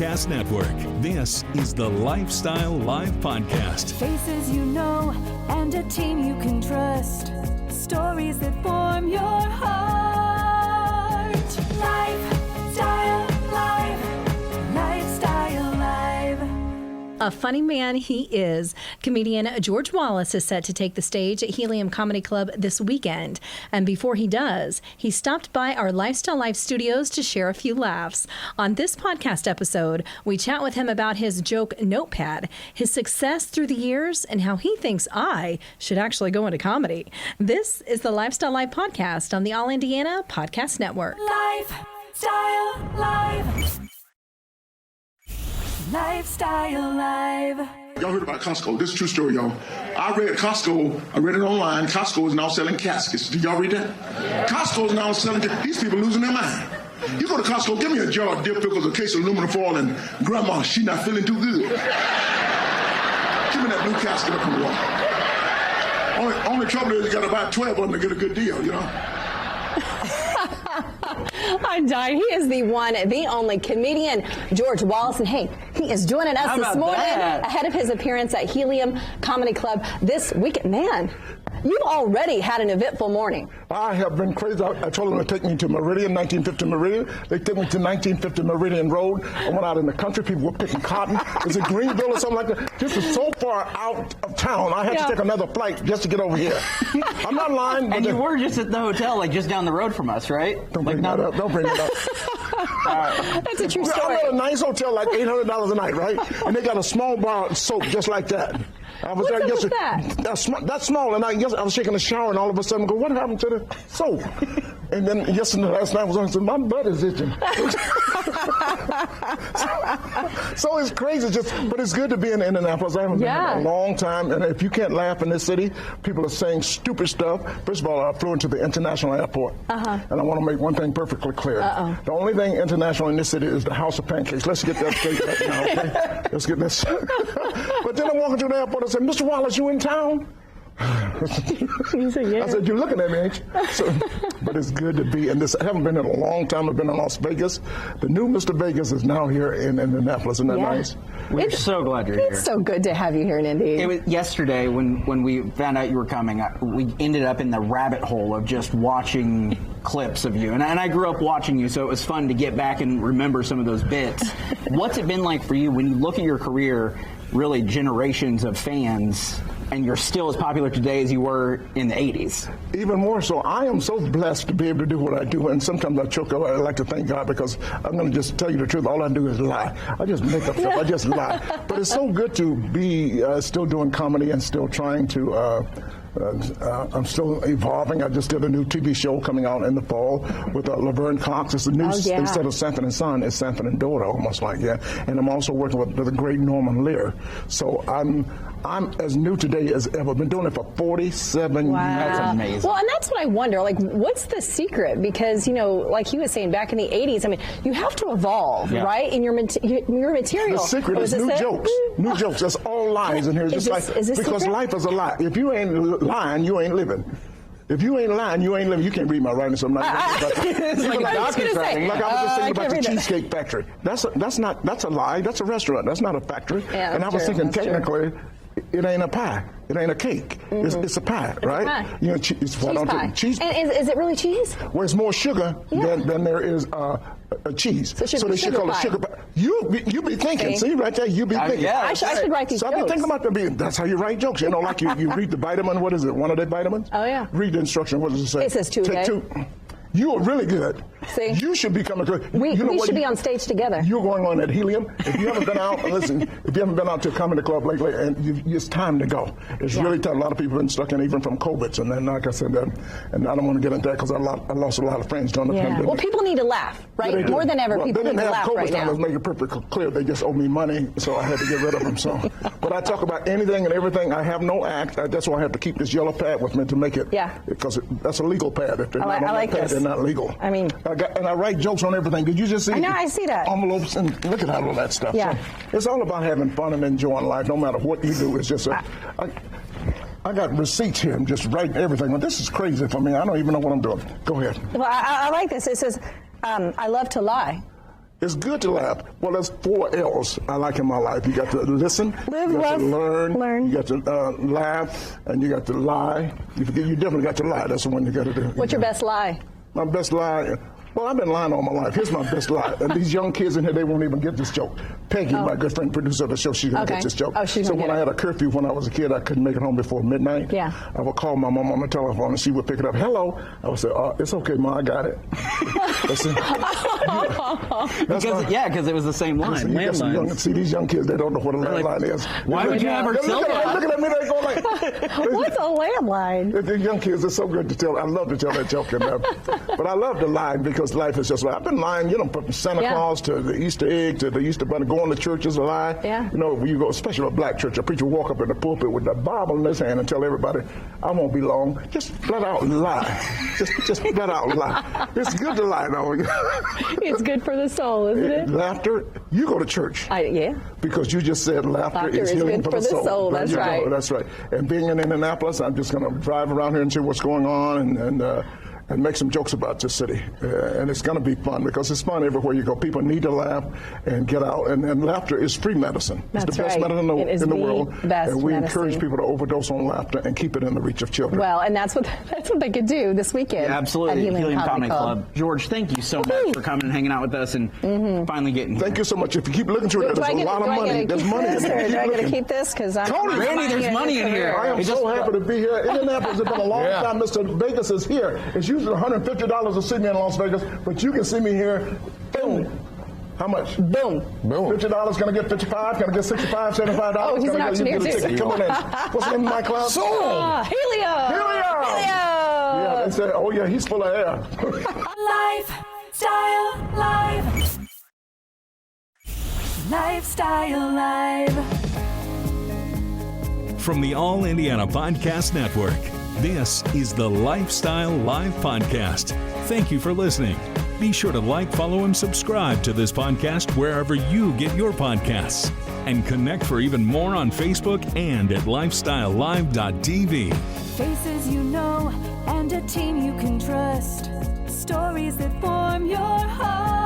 Podcast Network. This is the Lifestyle Live Podcast. Faces you know and a team you can trust. Stories that form your heart. Lifestyle Live. Lifestyle Live. A funny man he is. Comedian George Wallace is set to take the stage at Helium Comedy Club this weekend. And before he does, he stopped by our Lifestyle Live studios to share a few laughs. On this podcast episode, we chat with him about his joke notepad, his success through the years, and how he thinks I should actually go into comedy. This is the Lifestyle Live podcast on the All Indiana Podcast Network. Lifestyle Live. Lifestyle Live. Y'all heard about Costco. This is a true story, y'all. I read it online. Costco is now selling caskets. Did y'all read that? Yeah. Costco is now selling, these people losing their mind. You go to Costco, give me a jar of dip pickles, a case of aluminum foil, and grandma, she not feeling too good. Give me that new casket up on the wall. Only trouble is you gotta buy 12 of them to get a good deal, you know? I'm dying. He is the one, the only comedian, George Wallace. And hey, he is joining us this morning ahead of his appearance at Helium Comedy Club this weekend. Man, you've already had an eventful morning. I have been crazy. I told them to take me to Meridian, 1950 Meridian. They took me to 1950 Meridian Road. I went out in the country. People were picking cotton. Was it Greenville or something like that? This is so far out of town. I had to take another flight just to get over here. I'm not lying. And you were just at the hotel, like just down the road from us, right? Don't bring that up. Don't bring it up. That's a true story. I'm at a nice hotel, like $800 a night, right? And they got a small bar of soap just like that. I was there yesterday. That's small, and I was taking a shower, and all of a sudden, I go, what happened to the soap? And then last night I was on, I said, my butt is itching. So it's crazy, but it's good to be in Indianapolis. I haven't been here in a long time, and if you can't laugh in this city, people are saying stupid stuff. First of all, I flew into the international airport, and I want to make one thing perfectly clear. The only thing international in this city is the House of Pancakes. Let's get that straight right now, okay? Let's get this. But then I'm walking through the airport, I said, Mr. Wallace, you in town? I said, you're looking at me, ain't you? So, but it's good to be in this. I haven't been in a long time. I've been in Las Vegas. The new Mr. Vegas is now here in Indianapolis. Isn't that nice? We're so glad you're here. It's so good to have you here in Indy. It was yesterday when we found out you were coming, we ended up in the rabbit hole of just watching clips of you. And I grew up watching you, so it was fun to get back and remember some of those bits. What's it been like for you when you look at your career, really generations of fans, and you're still as popular today as you were in the 80s? Even more so. I am so blessed to be able to do what I do, and sometimes I choke. I like to thank God because I'm going to just tell you the truth. All I do is lie. I just make up stuff. I just lie. But it's so good to be still doing comedy and still trying to I'm still evolving. I just did a new TV show coming out in the fall with Laverne Cox. It's a new, instead of Sanford and Son, it's Sanford and Daughter, almost like, And I'm also working with the great Norman Lear. So I'm as new today as ever. Been doing it for 47 years. That's amazing. Well, and that's what I wonder, like, what's the secret? Because, you know, like he was saying, back in the 80s, I mean, you have to evolve, right, in your material. The secret is new jokes. New jokes. That's all lies in here. Because secret? Life is a lie. If you ain't lying, you ain't living. If you ain't lying, you ain't living. You can't read my writing, so I'm not like I was just thinking about the Cheesecake Factory. That's a lie. That's a restaurant. That's not a factory. Yeah, and I was thinking technically, it ain't a pie. It ain't a cake. It's a pie, right? Pie. You know, cheese pie. Cheese. And is it really cheese? Well, it's more sugar than there is a cheese. So they should call it sugar pie. You be thinking. See, right there, you be thinking. I should write these jokes. So I be thinking about them. That's how you write jokes. You know, like you read the vitamin. What is it? One of the vitamins? Oh, yeah. Read the instruction. What does it say? It says 2 a day. Take 2. You are really good. See? You should be coming. We should be on stage together. You're going on at Helium. If you haven't been out, listen, if you haven't been out to a comedy club lately, and it's time to go. It's really time. A lot of people have been stuck in, even from COVID. And then, like I said, and I don't want to get into that because I lost a lot of friends during the pandemic. Well, people need to laugh, right? Yeah, More than ever, people need to laugh COVID right now. Let's make it perfectly clear. They just owe me money, so I had to get rid of them. So, but I talk about anything and everything. I have no act. That's why I have to keep this yellow pad with me to make it. Yeah. Because that's a legal pad. If they're not on like that pad, this. they're not legal. I mean, I write jokes on everything. Did you just see? I know, I see that. Envelopes and look at all of that stuff. Yeah. So it's all about having fun and enjoying life, no matter what you do. It's just I got receipts here. I'm just writing everything. Well, this is crazy for me. I don't even know what I'm doing. Go ahead. Well, I like this. It says, I love to lie. It's good to laugh. Well, there's 4 L's I like in my life. You got to listen, Live, you got love, to learn, you got to learn. laugh, and you got to lie. You definitely got to lie. That's the one you got to do. What's your best lie? My best lie? Well, I've been lying all my life. Here's my best lie. And these young kids in here, they won't even get this joke. Peggy, my good friend, producer of the show, she's going to get this joke. Oh, she's so gonna when get I had a curfew when I was a kid, I couldn't make it home before midnight. Yeah. I would call my mom on the telephone and she would pick it up. Hello. I would say, it's okay, Ma, I got it. Because it was the same line. See, these young kids, they don't know what a landline is. Why would you have her tell that? Looking at me, they go like, what's a landline? The young kids are so good to tell. I love to tell that joke. But I love to lie because life is just like, I've been lying, from Santa Claus to the Easter egg to the Easter bunny. Going to church is a lie. Yeah. When you go, especially a black church, a preacher walk up in the pulpit with the Bible in his hand and tell everybody, I won't be long. Just flat out lie. just flat out lie. It's good to lie, though. It's good for the soul, isn't it? Laughter, you go to church. Yeah. Because you just said laughter is healing good for the soul. That's right. That's right. And being in Indianapolis, I'm just going to drive around here and see what's going on and make some jokes about this city. And it's going to be fun because it's fun everywhere you go. People need to laugh and get out. And laughter is free medicine. That's it's the best right. medicine in the world. Best and we medicine. encourage people to overdose on laughter and keep it in the reach of children. Well, and that's what they could do this weekend. Yeah, absolutely. At Helium Comedy Club. George, thank you so much for coming and hanging out with us and finally getting here. Thank you so much. If you keep looking through it, there's a lot of money. There's money in there. Do I get to keep this? Because I'm Randy, there's money in here. I am so happy to be here. Indianapolis has been a long time. Mr. Vegas is here. It's usually $150 to see me in Las Vegas, but you can see me here. Boom. How much? Boom. $50. Can I get 55? Can I get 65? $75? Oh, he's an auctioneer too. Come on in. What's the name of my club? Helium. Yeah, they say, oh yeah, he's full of air. Lifestyle Live. Lifestyle Live. From the All Indiana Podcast Network, this is the Lifestyle Live Podcast. Thank you for listening. Be sure to like, follow, and subscribe to this podcast wherever you get your podcasts. And connect for even more on Facebook and at lifestylelive.tv. Faces you know and a team you can trust. Stories that form your heart.